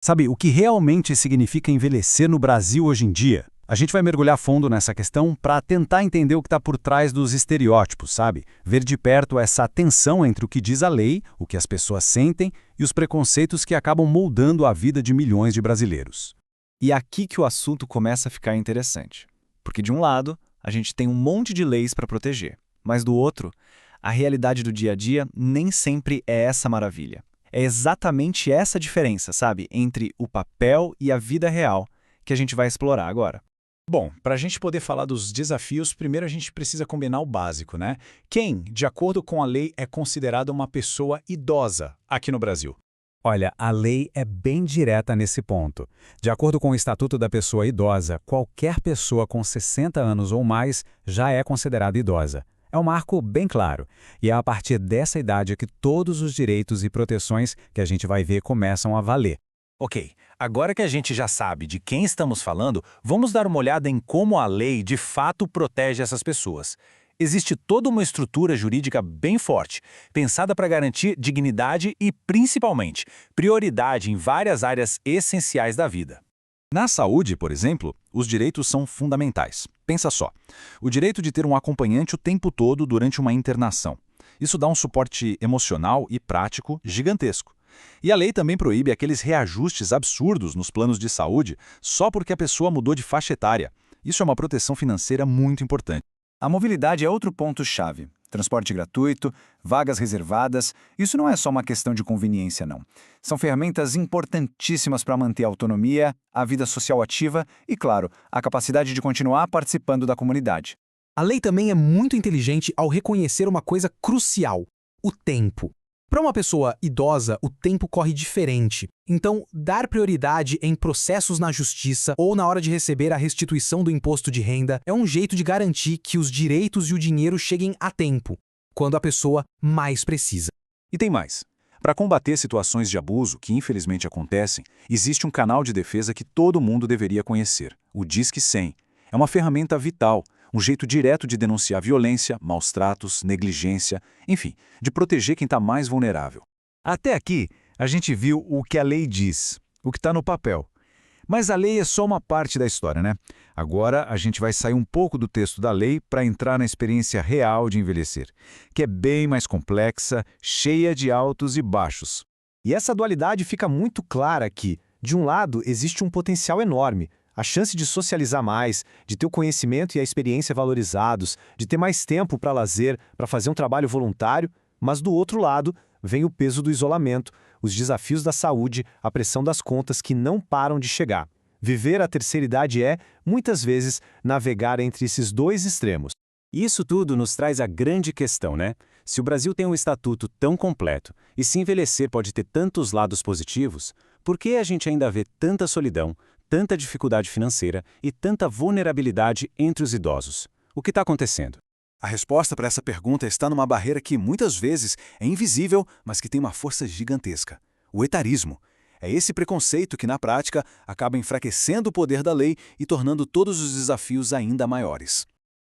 Sabe, o que realmente significa envelhecer no Brasil hoje em dia? A gente vai mergulhar fundo nessa questão para tentar entender o que está por trás dos estereótipos, sabe? Ver de perto essa tensão entre o que diz a lei, o que as pessoas sentem e os preconceitos que acabam moldando a vida de milhões de brasileiros. E é aqui que o assunto começa a ficar interessante. Porque, de um lado, a gente tem um monte de leis para proteger, mas do outro, a realidade do dia a dia nem sempre é essa maravilha. É exatamente essa diferença, sabe, entre o papel e a vida real que a gente vai explorar agora. Bom, para a gente poder falar dos desafios, primeiro a gente precisa combinar o básico, né? Quem, de acordo com a lei, é considerada uma pessoa idosa aqui no Brasil? Olha, a lei é bem direta nesse ponto. De acordo com o Estatuto da Pessoa Idosa, qualquer pessoa com 60 anos ou mais já é considerada idosa. É um marco bem claro, e é a partir dessa idade que todos os direitos e proteções que a gente vai ver começam a valer. Ok, agora que a gente já sabe de quem estamos falando, vamos dar uma olhada em como a lei de fato protege essas pessoas. Existe toda uma estrutura jurídica bem forte, pensada para garantir dignidade e, principalmente, prioridade em várias áreas essenciais da vida. Na saúde, por exemplo, os direitos são fundamentais. Pensa só, o direito de ter um acompanhante o tempo todo durante uma internação. Isso dá um suporte emocional e prático gigantesco. E a lei também proíbe aqueles reajustes absurdos nos planos de saúde só porque a pessoa mudou de faixa etária. Isso é uma proteção financeira muito importante. A mobilidade é outro ponto-chave. Transporte gratuito, vagas reservadas, isso não é só uma questão de conveniência, não. São ferramentas importantíssimas para manter a autonomia, a vida social ativa e, claro, a capacidade de continuar participando da comunidade. A lei também é muito inteligente ao reconhecer uma coisa crucial: o tempo. Para uma pessoa idosa, o tempo corre diferente. Então, dar prioridade em processos na justiça ou na hora de receber a restituição do imposto de renda é um jeito de garantir que os direitos e o dinheiro cheguem a tempo, quando a pessoa mais precisa. E tem mais. Para combater situações de abuso que infelizmente acontecem, existe um canal de defesa que todo mundo deveria conhecer, o Disque 100. É uma ferramenta vital, um jeito direto de denunciar violência, maus tratos, negligência, enfim, de proteger quem está mais vulnerável. Até aqui, a gente viu o que a lei diz, o que está no papel. Mas a lei é só uma parte da história, né? Agora a gente vai sair um pouco do texto da lei para entrar na experiência real de envelhecer, que é bem mais complexa, cheia de altos e baixos. E essa dualidade fica muito clara aqui. De um lado, existe um potencial enorme. A chance de socializar mais, de ter o conhecimento e a experiência valorizados, de ter mais tempo para lazer, para fazer um trabalho voluntário, mas do outro lado vem o peso do isolamento, os desafios da saúde, a pressão das contas que não param de chegar. Viver a terceira idade é, muitas vezes, navegar entre esses dois extremos. Isso tudo nos traz a grande questão, né? Se o Brasil tem um estatuto tão completo e se envelhecer pode ter tantos lados positivos, por que a gente ainda vê tanta solidão, tanta dificuldade financeira e tanta vulnerabilidade entre os idosos? O que está acontecendo? A resposta para essa pergunta está numa barreira que muitas vezes é invisível, mas que tem uma força gigantesca: o etarismo. É esse preconceito que, na prática, acaba enfraquecendo o poder da lei e tornando todos os desafios ainda maiores.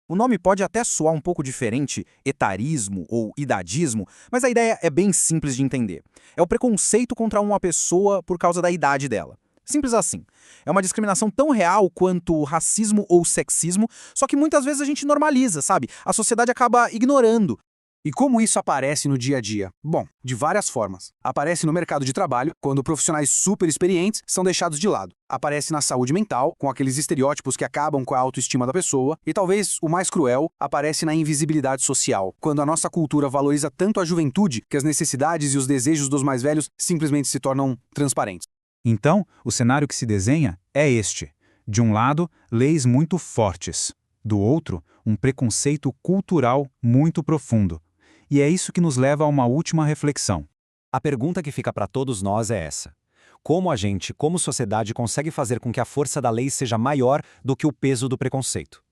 O nome pode até soar um pouco diferente, etarismo ou idadismo, mas a ideia é bem simples de entender. É o preconceito contra uma pessoa por causa da idade dela. Simples assim. É uma discriminação tão real quanto racismo ou sexismo, só que muitas vezes a gente normaliza, sabe? A sociedade acaba ignorando. E como isso aparece no dia a dia? Bom, de várias formas. Aparece no mercado de trabalho, quando profissionais super experientes são deixados de lado. Aparece na saúde mental, com aqueles estereótipos que acabam com a autoestima da pessoa. E talvez o mais cruel, aparece na invisibilidade social, quando a nossa cultura valoriza tanto a juventude que as necessidades e os desejos dos mais velhos simplesmente se tornam transparentes. Então, o cenário que se desenha é este. De um lado, leis muito fortes. Do outro, um preconceito cultural muito profundo. E é isso que nos leva a uma última reflexão. A pergunta que fica para todos nós é essa: como a gente, como sociedade, consegue fazer com que a força da lei seja maior do que o peso do preconceito?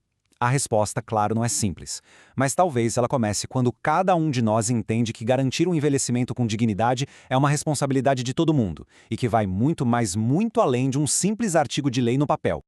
A resposta, claro, não é simples, mas talvez ela comece quando cada um de nós entende que garantir um envelhecimento com dignidade é uma responsabilidade de todo mundo e que vai muito, mas muito além de um simples artigo de lei no papel.